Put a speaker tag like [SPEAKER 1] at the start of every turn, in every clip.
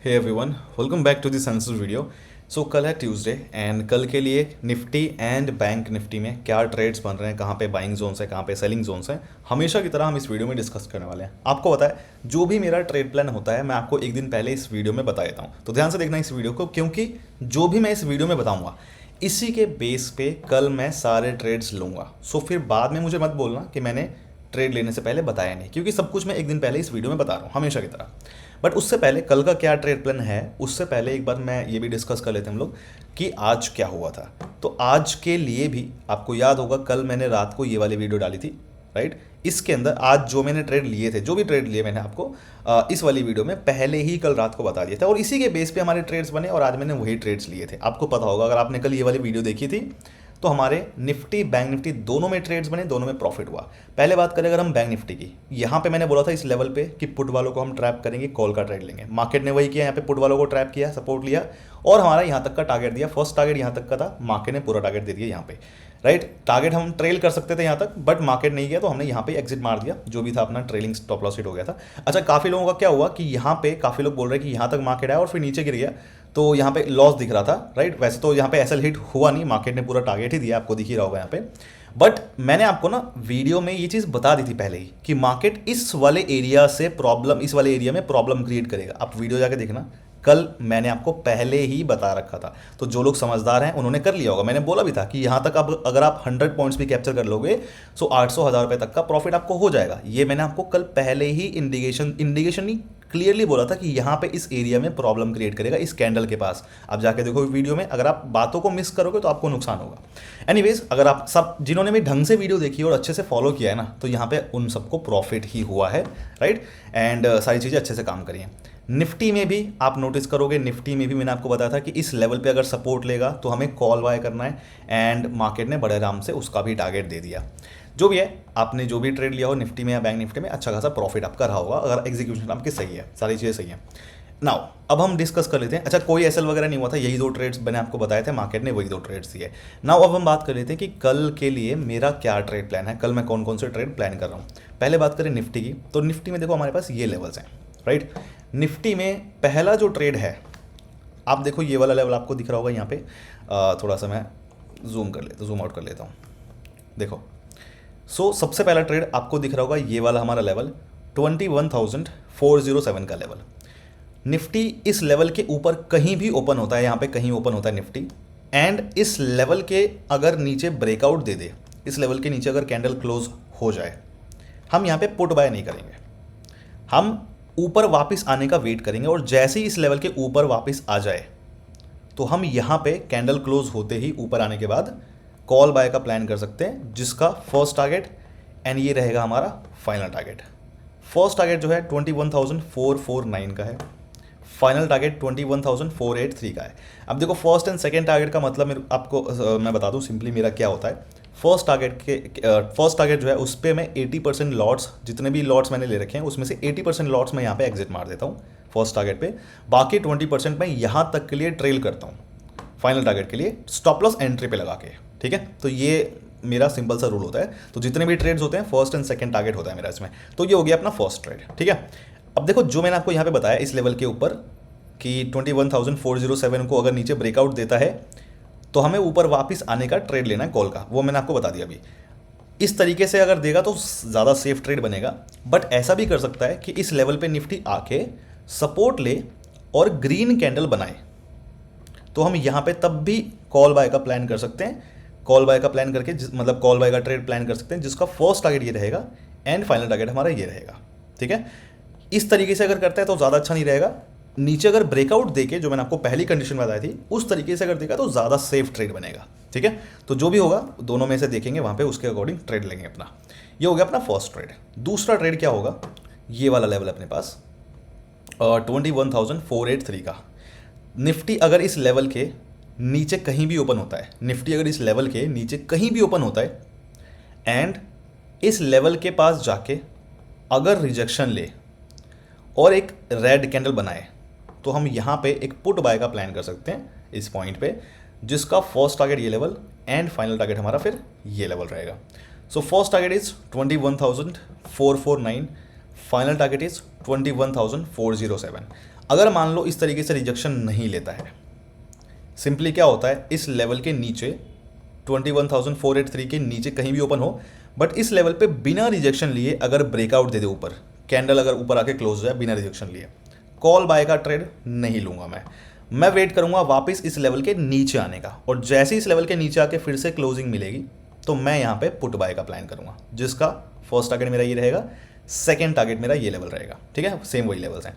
[SPEAKER 1] Hey everyone, welcome back to this answer video. So कल है Tuesday and कल के लिए निफ्टी एंड बैंक निफ्टी में क्या ट्रेड्स बन रहे हैं, कहाँ पे बाइंग जोन्स है, कहाँ पे सेलिंग जोन्स हैं, हमेशा की तरह हम इस वीडियो में डिस्कस करने वाले हैं। आपको पता है जो भी मेरा ट्रेड प्लान होता है मैं आपको एक दिन पहले इस वीडियो में बता देता हूँ, तो ध्यान से देखना इस वीडियो को, क्योंकि जो भी मैं इस वीडियो में बताऊँगा इसी के बेस पे कल मैं सारे ट्रेड्स लूँगा। सो फिर बाद में मुझे मत बोलना कि मैंने ट्रेड लेने से पहले बताया नहीं, क्योंकि सब कुछ मैं एक दिन पहले इस वीडियो में बता रहा हूँ हमेशा की तरह। बट उससे पहले कल का क्या ट्रेड प्लान है उससे पहले एक बार मैं ये भी डिस्कस कर लेते हैं हम लोग कि आज क्या हुआ था। तो आज के लिए भी आपको याद होगा कल मैंने रात को ये वाली वीडियो डाली थी, राइट। इसके अंदर आज जो मैंने ट्रेड लिए थे, जो भी ट्रेड लिए मैंने आपको इस वाली वीडियो में पहले ही कल रात को बता दिया था और इसी के बेस पे हमारे ट्रेड्स बने और आज मैंने वही ट्रेड्स लिए थे। आपको पता होगा अगर आपने कल ये वाली वीडियो देखी थी तो हमारे निफ्टी बैंक निफ्टी दोनों में ट्रेड्स बने, दोनों में प्रॉफिट हुआ। पहले बात करें अगर हम बैंक निफ्टी की, यहाँ पे मैंने बोला था इस लेवल पे कि पुट वालों को हम ट्रैप करेंगे, कॉल का ट्रेड लेंगे। मार्केट ने वही किया, यहाँ पे पुट वालों को ट्रैप किया, सपोर्ट लिया और हमारा यहाँ तक का टारगेट दिया। फर्स्ट टारगेट यहाँ तक का था, मार्केट ने पूरा टारगेट दे दिया यहाँ पे, राइट। टारगेट हम ट्रेल कर सकते थे यहाँ तक, बट मार्केट नहीं गया तो हमने यहाँ पे एग्जिट मार दिया, जो भी था अपना ट्रेलिंग स्टॉप लॉस हिट हो गया था। अच्छा, काफ़ी लोगों का क्या हुआ कि यहाँ पे काफ़ी लोग बोल रहे हैं कि यहाँ तक मार्केट आया और फिर नीचे गिर गया, तो यहाँ पे लॉस दिख रहा था, राइट। वैसे तो यहाँ पे एसएल हिट हुआ नहीं, मार्केट ने पूरा टारगेट ही दिया, आपको दिख ही रहा होगा यहाँ पे। बट मैंने आपको ना वीडियो में ये चीज़ बता दी थी पहले ही कि मार्केट इस वाले एरिया से प्रॉब्लम, इस वाले एरिया में प्रॉब्लम क्रिएट करेगा। आप वीडियो जाके देखना, कल मैंने आपको पहले ही बता रखा था। तो जो लोग समझदार हैं उन्होंने कर लिया होगा। मैंने बोला भी था कि यहाँ तक अब अगर आप 100 पॉइंट्स भी कैप्चर कर लोगे तो 800 हज़ार रुपये तक का प्रॉफिट आपको हो जाएगा। ये मैंने आपको कल पहले ही इंडिकेशन नहीं क्लियरली बोला था कि यहाँ पे इस एरिया में प्रॉब्लम क्रिएट करेगा, इस कैंडल के पास। आप जाके देखो वीडियो में, अगर आप बातों को मिस करोगे तो आपको नुकसान होगा। एनीवेज, अगर आप सब जिन्होंने भी ढंग से वीडियो देखी और अच्छे से फॉलो किया है ना, तो यहाँ पे उन सबको प्रॉफिट ही हुआ है, राइट। एंड सारी चीज़ें अच्छे से काम करिए। निफ्टी में भी आप नोटिस करोगे, निफ्टी में भी मैंने आपको बताया था कि इस लेवल पे अगर सपोर्ट लेगा तो हमें कॉल बाय करना है, एंड मार्केट ने बड़े आराम से उसका भी टारगेट दे दिया। जो भी है, आपने जो भी ट्रेड लिया हो निफ्टी में या बैंक निफ्टी में, अच्छा खासा प्रॉफिट आपका रहा होगा अगर एग्जीक्यूशन आपकी सही है, सारी चीज़ें सही है। नाउ अब हम डिस्कस कर लेते हैं। अच्छा, कोई एसएल वगैरह नहीं हुआ था, यही दो ट्रेड्स मैंने आपको बताए थे, मार्केट ने वही दो ट्रेड्स दिए। नाउ अब हम बात कर लेते हैं कि कल के लिए मेरा क्या ट्रेड प्लान है, कल मैं कौन कौन से ट्रेड प्लान कर रहा हूँ। पहले बात करें निफ्टी की, तो निफ्टी में देखो हमारे पास ये लेवल्स हैं, राइट। निफ्टी में पहला जो ट्रेड है, आप देखो ये वाला लेवल आपको दिख रहा होगा यहाँ पे। थोड़ा सा मैं जूम आउट कर लेता हूँ, देखो। सो सबसे पहला ट्रेड आपको दिख रहा होगा ये वाला हमारा लेवल 21,407 का लेवल। निफ्टी इस लेवल के ऊपर कहीं भी ओपन होता है, यहाँ पे कहीं ओपन होता है निफ्टी, एंड इस लेवल के अगर नीचे ब्रेकआउट दे दे, इस लेवल के नीचे अगर कैंडल क्लोज हो जाए, हम यहाँ पे पुट बाय नहीं करेंगे, हम ऊपर वापस आने का वेट करेंगे। और जैसे ही इस लेवल के ऊपर वापस आ जाए तो हम यहाँ पे कैंडल क्लोज होते ही ऊपर आने के बाद कॉल बाय का प्लान कर सकते हैं, जिसका फर्स्ट टारगेट एंड ये रहेगा हमारा फाइनल टारगेट। फर्स्ट टारगेट जो है 21,449 का है, फाइनल टारगेट 21,483 का है। अब देखो फर्स्ट एंड सेकेंड टारगेट का मतलब आपको मैं बता दूं सिंपली मेरा क्या होता है। फर्स्ट टारगेट जो है उस पर मैं 80% लॉट्स, जितने भी लॉट्स मैंने ले रखे हैं उसमें से 80% लॉट्स मैं यहाँ पे एग्जिट मार देता हूँ फर्स्ट टारगेट पे। बाकी 20% मैं यहाँ तक के लिए ट्रेल करता हूँ फाइनल टारगेट के लिए, स्टॉप लॉस एंट्री पे लगा के, ठीक है। तो ये मेरा सिंपल सा रूल होता है। तो जितने भी ट्रेड्स होते हैं फर्स्ट एंड सेकंड टारगेट होता है मेरा इसमें। तो ये हो गया अपना फर्स्ट ट्रेड, ठीक है। अब देखो जो मैंने आपको यहाँ पे बताया इस लेवल के ऊपर कि 21,407 को अगर नीचे ब्रेकआउट देता है तो हमें ऊपर वापस आने का ट्रेड लेना है कॉल का, वो मैंने आपको बता दिया अभी। इस तरीके से अगर देगा तो ज़्यादा सेफ ट्रेड बनेगा। बट ऐसा भी कर सकता है कि इस लेवल पे निफ्टी आके सपोर्ट ले और ग्रीन कैंडल बनाए, तो हम यहाँ पे तब भी कॉल बाय का प्लान कर सकते हैं। कॉल बाय का प्लान करके मतलब कॉल बाय का ट्रेड प्लान कर सकते हैं, जिसका फर्स्ट टारगेट ये रहेगा एंड फाइनल टारगेट हमारा ये रहेगा, ठीक है। इस तरीके से अगर करता है तो ज़्यादा अच्छा नहीं रहेगा। नीचे अगर ब्रेकआउट देके, जो मैंने आपको पहली कंडीशन बताई थी, उस तरीके से अगर देगा तो ज़्यादा सेफ ट्रेड बनेगा, ठीक है। तो जो भी होगा दोनों में से देखेंगे, वहाँ पे उसके अकॉर्डिंग ट्रेड लेंगे अपना। ये हो गया अपना फर्स्ट ट्रेड। दूसरा ट्रेड क्या होगा, ये वाला लेवल अपने पास 21,483 का। निफ्टी अगर इस लेवल के नीचे कहीं भी ओपन होता है, निफ्टी अगर इस लेवल के नीचे कहीं भी ओपन होता है एंड इस लेवल के पास जाके अगर रिजेक्शन ले और एक रेड कैंडल बनाए, तो हम यहाँ पे एक पुट बाय का प्लान कर सकते हैं इस पॉइंट पे, जिसका फर्स्ट टारगेट ये लेवल एंड फाइनल टारगेट हमारा फिर ये लेवल रहेगा। So first target is 21,449, final target is 21,407। अगर मान लो इस तरीके से रिजेक्शन नहीं लेता है, सिंपली क्या होता है, इस लेवल के नीचे 21,483 के नीचे कहीं भी ओपन हो, बट इस लेवल पे बिना रिजेक्शन लिए अगर ब्रेकआउट दे दे ऊपर, कैंडल अगर ऊपर आके क्लोज हो जाए बिना रिजेक्शन लिए, कॉल बाय का ट्रेड नहीं लूंगा मैं वेट करूंगा वापस इस लेवल के नीचे आने का, और जैसे इस लेवल के नीचे आके फिर से क्लोजिंग मिलेगी तो मैं यहाँ पे पुट बाय का प्लान करूंगा, जिसका फर्स्ट टारगेट मेरा ये रहेगा, सेकेंड टारगेट मेरा ये लेवल रहेगा। ठीक है, सेम वही लेवल्स हैं।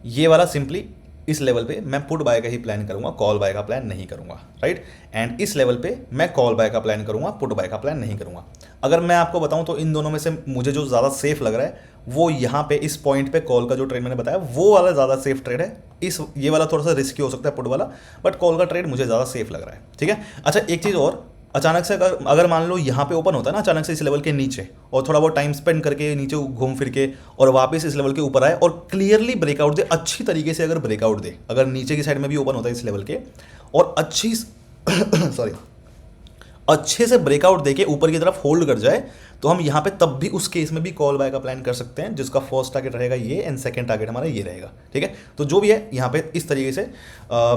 [SPEAKER 1] ये वाला सिंपली इस लेवल पे मैं पुट बाय का ही प्लान करूंगा, कॉल बाय का प्लान नहीं करूंगा, राइट। एंड इस लेवल पे मैं कॉल बाय का प्लान करूंगा, पुट बाय का प्लान नहीं करूंगा। अगर मैं आपको बताऊं तो इन दोनों में से मुझे जो ज़्यादा सेफ लग रहा है वो यहाँ पे इस पॉइंट पे कॉल का जो ट्रेड मैंने बताया वो वाला ज़्यादा सेफ ट्रेड है। ये वाला थोड़ा सा रिस्की हो सकता है पुट वाला, बट कॉल का ट्रेड मुझे ज़्यादा सेफ लग रहा है। ठीक है, अच्छा एक चीज़ और, अचानक से अगर मान लो यहाँ पे ओपन होता है ना अचानक से इस लेवल के नीचे, और थोड़ा बहुत टाइम स्पेंड करके नीचे घूम फिर के और वापस इस लेवल के ऊपर आए और क्लियरली ब्रेकआउट दे, अच्छी तरीके से अगर ब्रेकआउट दे, अगर नीचे की साइड में भी ओपन होता है इस लेवल के और अच्छी सॉरी अच्छे से ब्रेकआउट देके ऊपर की तरफ होल्ड कर जाए, तो हम यहाँ पे तब भी उस केस में भी कॉल बाय का प्लान कर सकते हैं, जिसका फर्स्ट टारगेट रहेगा ये एंड सेकंड टारगेट हमारा ये रहेगा। ठीक है, तो जो भी है यहाँ पे इस तरीके से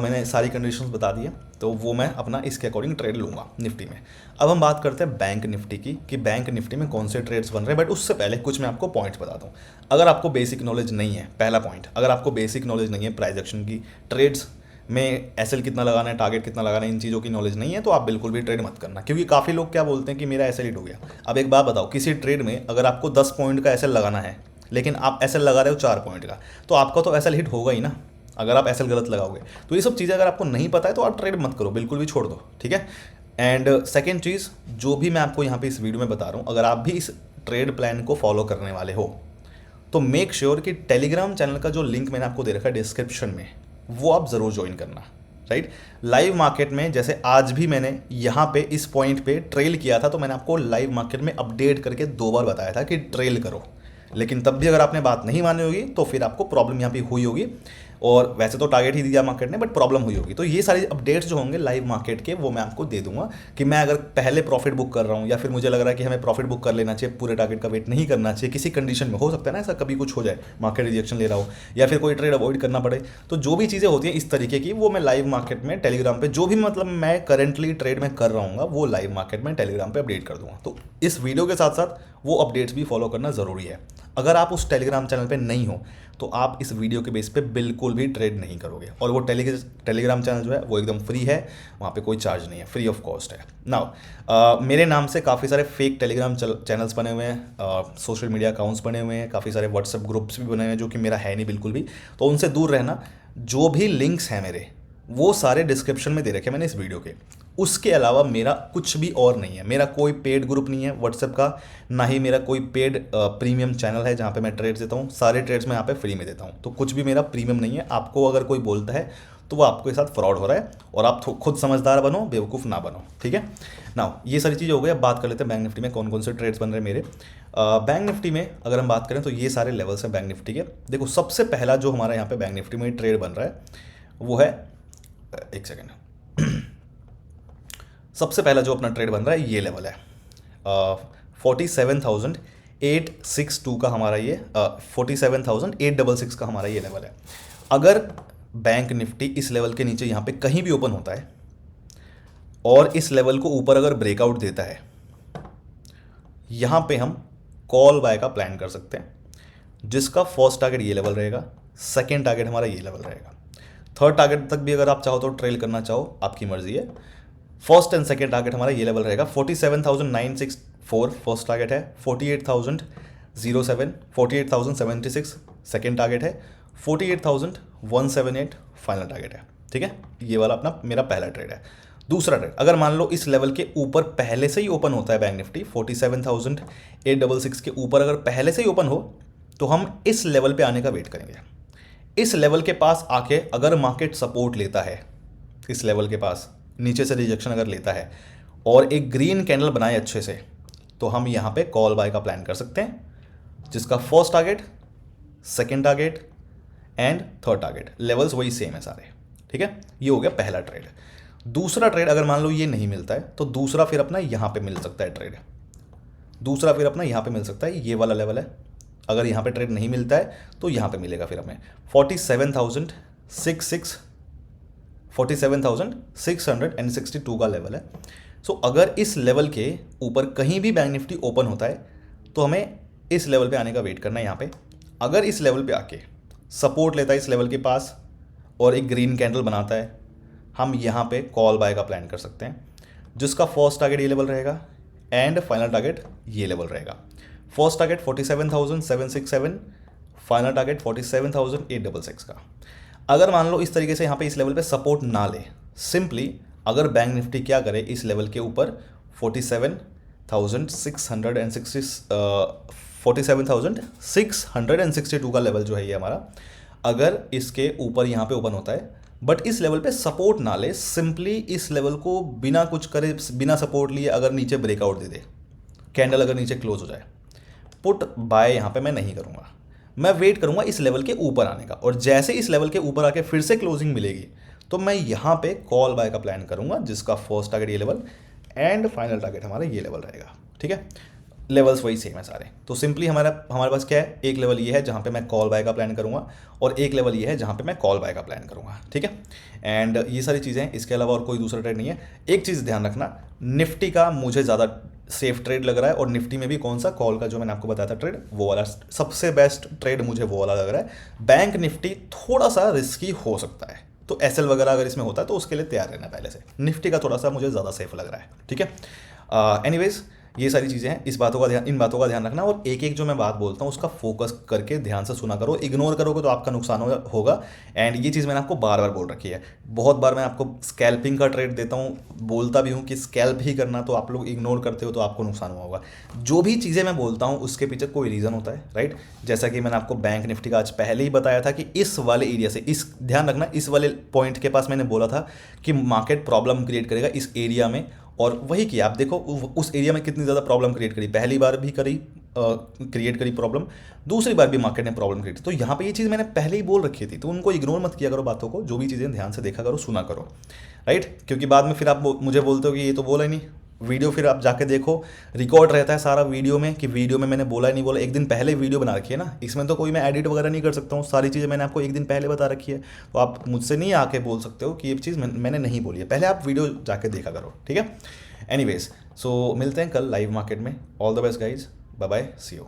[SPEAKER 1] मैंने सारी कंडीशंस बता दी है, तो वो मैं अपना इसके अकॉर्डिंग ट्रेड लूँगा निफ्टी में। अब हम बात करते हैं बैंक निफ्टी की, कि बैंक निफ्टी में कौन से ट्रेड्स बन रहे हैं, बट उससे पहले कुछ मैं आपको पॉइंट्स बता दूँ। अगर आपको बेसिक नॉलेज नहीं है, पहला पॉइंट, अगर आपको बेसिक नॉलेज नहीं है प्राइस एक्शन की, ट्रेड्स में एसएल कितना लगाना है, टारगेट कितना लगाना है, इन चीज़ों की नॉलेज नहीं है, तो आप बिल्कुल भी ट्रेड मत करना, क्योंकि काफ़ी लोग क्या बोलते हैं कि मेरा एसएल हिट हो गया। अब एक बात बताओ, किसी ट्रेड में अगर आपको 10 पॉइंट का एसएल लगाना है लेकिन आप एसएल लगा रहे हो 4 पॉइंट का, तो आपका तो एसएल हिट होगा ही ना, अगर आप एसएल गलत लगाओगे। तो ये सब चीज़ें अगर आपको नहीं पता है तो आप ट्रेड मत करो, बिल्कुल भी छोड़ दो। ठीक है, एंड सेकेंड चीज़ जो भी मैं आपको यहाँ पे इस वीडियो में बता रहा हूँ, अगर आप भी इस ट्रेड प्लान को फॉलो करने वाले हो तो मेक श्योर कि टेलीग्राम चैनल का जो लिंक मैंने आपको दे रखा है डिस्क्रिप्शन में, वो आप ज़रूर ज्वाइन करना, राइट। लाइव मार्केट में जैसे आज भी मैंने यहाँ पे इस पॉइंट पे ट्रेल किया था, तो मैंने आपको लाइव मार्केट में अपडेट करके 2 बार बताया था कि ट्रेल करो, लेकिन तब भी अगर आपने बात नहीं मानी होगी तो फिर आपको प्रॉब्लम यहाँ पे हुई होगी, और वैसे तो टारगेट ही दिया मार्केट ने, बट प्रॉब्लम हुई होगी। तो ये सारी अपडेट्स जो होंगे लाइव मार्केट के, वो मैं आपको दे दूंगा कि मैं अगर पहले प्रॉफिट बुक कर रहा हूँ या फिर मुझे लग रहा है कि हमें प्रॉफिट बुक कर लेना चाहिए, पूरे टारगेट का वेट नहीं करना चाहिए, किसी कंडीशन में हो सकता है ना ऐसा कभी कुछ हो जाए, मार्केट रिजेक्शन ले रहा हो या फिर कोई ट्रेड अवॉइड करना पड़े, तो जो भी चीज़ें होती हैं इस तरीके की, वो मैं लाइव मार्केट में टेलीग्राम पे जो भी मतलब मैं करंटली ट्रेड में कर रहा हूँ वो लाइव मार्केट में टेलीग्राम पे अपडेट कर दूंगा। तो इस वीडियो के साथ साथ वो अपडेट्स भी फॉलो करना ज़रूरी है। अगर आप उस टेलीग्राम चैनल पे नहीं हो तो आप इस वीडियो के बेस पे बिल्कुल भी ट्रेड नहीं करोगे, और वो टेलीग्राम चैनल जो है वो एकदम फ्री है, वहाँ पे कोई चार्ज नहीं है, फ्री ऑफ कॉस्ट है। नाउ मेरे नाम से काफ़ी सारे फेक टेलीग्राम चैनल्स बने हुए हैं, सोशल मीडिया अकाउंट्स बने हुए हैं, काफ़ी सारे व्हाट्सएप ग्रुप्स भी बने हुए हैं जो कि मेरा है नहीं बिल्कुल भी, तो उनसे दूर रहना। जो भी लिंक्स हैं मेरे वो सारे डिस्क्रिप्शन में दे रखे मैंने इस वीडियो के, उसके अलावा मेरा कुछ भी और नहीं है। मेरा कोई पेड ग्रुप नहीं है व्हाट्सएप का, ना ही मेरा कोई पेड प्रीमियम चैनल है जहाँ पे मैं ट्रेड्स देता हूँ, सारे ट्रेड्स मैं यहाँ पे फ्री में देता हूँ, तो कुछ भी मेरा प्रीमियम नहीं है। आपको अगर कोई बोलता है तो वो आपके साथ फ्रॉड हो रहा है, और आप खुद समझदार बनो, बेवकूफ़ ना बनो। ठीक है, नाउ ये सारी चीज़ हो गई। अब बात कर लेते हैं बैंक निफ्टी में कौन कौन से ट्रेड्स बन रहे हैं मेरे। बैंक निफ्टी में अगर हम बात करें तो ये सारे लेवल्स हैं बैंक निफ्टी के। देखो सबसे पहला जो हमारा यहाँ पे बैंक निफ्टी में ट्रेड बन रहा है वो है, एक सेकेंड, सबसे पहला जो अपना ट्रेड बन रहा है ये लेवल है 47,862 का हमारा ये 47,866 का हमारा ये लेवल है। अगर बैंक निफ्टी इस लेवल के नीचे यहाँ पे कहीं भी ओपन होता है और इस लेवल को ऊपर अगर ब्रेकआउट देता है, यहाँ पे हम कॉल बाय का प्लान कर सकते हैं, जिसका फर्स्ट टारगेट ये लेवल रहेगा, सेकेंड टारगेट हमारा ये लेवल रहेगा, थर्ड टारगेट तक भी अगर आप चाहो तो ट्रेल करना चाहो आपकी मर्जी है। फर्स्ट एंड सेकेंड टारगेट हमारा ये लेवल रहेगा 47,964 फर्स्ट टारगेट है, 48,076 सेकेंड टारगेट है, 48,178 फाइनल टारगेट है। ठीक है, ये वाला अपना मेरा पहला ट्रेड है। दूसरा ट्रेड, अगर मान लो इस लेवल के ऊपर पहले से ही ओपन होता है बैंक निफ्टी 47,866 के ऊपर अगर पहले से ही ओपन हो, तो हम इस लेवल पे आने का वेट करेंगे। इस लेवल के पास आके अगर मार्केट सपोर्ट लेता है, इस लेवल के पास नीचे से रिजेक्शन अगर लेता है और एक ग्रीन कैंडल बनाए अच्छे से, तो हम यहाँ पे कॉल बाय का प्लान कर सकते हैं, जिसका first target, second target and third target levels वही सेम है सारे। ठीक है, ये हो गया पहला ट्रेड। दूसरा ट्रेड अगर मान लो ये नहीं मिलता है तो दूसरा फिर अपना यहाँ पे मिल सकता है ट्रेड, दूसरा फिर अपना यहाँ पे मिल सकता है, ये वाला लेवल है अगर यहाँ पे ट्रेड नहीं मिलता है तो यहाँ पे मिलेगा फिर हमें 47,662 का लेवल है। सो अगर इस लेवल के ऊपर कहीं भी बैंक निफ्टी ओपन होता है तो हमें इस लेवल पे आने का वेट करना है। यहाँ पे अगर इस लेवल पे आके सपोर्ट लेता है इस लेवल के पास और एक ग्रीन कैंडल बनाता है, हम यहाँ पे कॉल बाय का प्लान कर सकते हैं, जिसका फर्स्ट टारगेट ये लेवल रहेगा एंड फाइनल टारगेट ये लेवल रहेगा। फर्स्ट टारगेट 47,767, फाइनल टारगेट 47,866 का। अगर मान लो इस तरीके से यहाँ पे इस लेवल पे सपोर्ट ना ले, सिंपली अगर बैंक निफ्टी क्या करे इस लेवल के ऊपर 47,662 का लेवल जो है ये हमारा, अगर इसके ऊपर यहाँ पे ओपन होता है बट इस लेवल पे सपोर्ट ना ले, सिंपली इस लेवल को बिना कुछ करे, बिना सपोर्ट लिए अगर नीचे ब्रेकआउट दे दे, कैंडल अगर नीचे क्लोज हो जाए, पुट बाय यहाँ पे मैं नहीं करूँगा, मैं वेट करूँगा इस लेवल के ऊपर आने का। और जैसे इस लेवल के ऊपर आके फिर से क्लोजिंग मिलेगी तो मैं यहाँ पे कॉल बाय का प्लान करूँगा, जिसका फर्स्ट टारगेट ये लेवल एंड फाइनल टारगेट हमारा ये लेवल रहेगा। ठीक है, लेवल्स वही सेम है सारे। तो सिंपली हमारे पास क्या है, एक लेवल ये है जहाँ पे मैं कॉल बाय का प्लान करूँगा और एक लेवल ये है जहाँ पे मैं कॉल बाय का प्लान करूँगा। ठीक है, एंड ये सारी चीज़ें हैं, इसके अलावा और कोई दूसरा ट्रेड नहीं है। एक चीज़ ध्यान रखना, निफ्टी का मुझे ज़्यादा सेफ ट्रेड लग रहा है और निफ्टी में भी कौन सा, कॉल का जो मैंने आपको बताया था ट्रेड, वो वाला सबसे बेस्ट ट्रेड मुझे वो वाला लग रहा है। बैंक निफ्टी थोड़ा सा रिस्की हो सकता है, तो एसएल वगैरह अगर इसमें होता है तो उसके लिए तैयार रहना पहले से। निफ्टी का थोड़ा सा मुझे ज़्यादा सेफ लग रहा है। ठीक है, एनीवेज ये सारी चीज़ें हैं, इन बातों का ध्यान रखना और एक एक जो मैं बात बोलता हूँ उसका फोकस करके ध्यान से सुना करो। इग्नोर करोगे तो आपका नुकसान होगा। एंड ये चीज़ मैंने आपको बार बार बोल रखी है, बहुत बार मैं आपको स्कैल्पिंग का ट्रेड देता हूँ, बोलता भी हूँ कि स्कैल्प ही करना, तो आप लोग इग्नोर करते हो तो आपको नुकसान हुआ होगा। जो भी चीज़ें मैं बोलता हूँ उसके पीछे कोई रीज़न होता है, राइट। जैसा कि मैंने आपको बैंक निफ्टी का आज पहले ही बताया था कि इस वाले एरिया से, इस ध्यान रखना, इस वाले पॉइंट के पास मैंने बोला था कि मार्केट प्रॉब्लम क्रिएट करेगा इस एरिया में, और वही किया। आप देखो उस एरिया में कितनी ज़्यादा प्रॉब्लम क्रिएट करी, पहली बार भी क्रिएट करी प्रॉब्लम, दूसरी बार भी मार्केट ने प्रॉब्लम क्रिएट। तो यहाँ पे ये चीज़ मैंने पहले ही बोल रखी थी, तो उनको इग्नोर मत किया करो बातों को, जो भी चीज़ें ध्यान से देखा करो, सुना करो, राइट। क्योंकि बाद में फिर आप मुझे बोलते हो कि ये तो बोला ही नहीं, वीडियो फिर आप जाके देखो, रिकॉर्ड रहता है सारा वीडियो में कि वीडियो में मैंने बोला ही नहीं बोला। एक दिन पहले वीडियो बना रखी है ना, इसमें तो कोई मैं एडिट वगैरह नहीं कर सकता हूँ, सारी चीज़ें मैंने आपको एक दिन पहले बता रखी है। तो आप मुझसे नहीं आके बोल सकते हो कि ये चीज़ मैंने नहीं बोली है, पहले आप वीडियो जाके देखा करो। ठीक है, एनीवेज, सो मिलते हैं कल लाइव मार्केट में। All the best guys, bye bye, see you.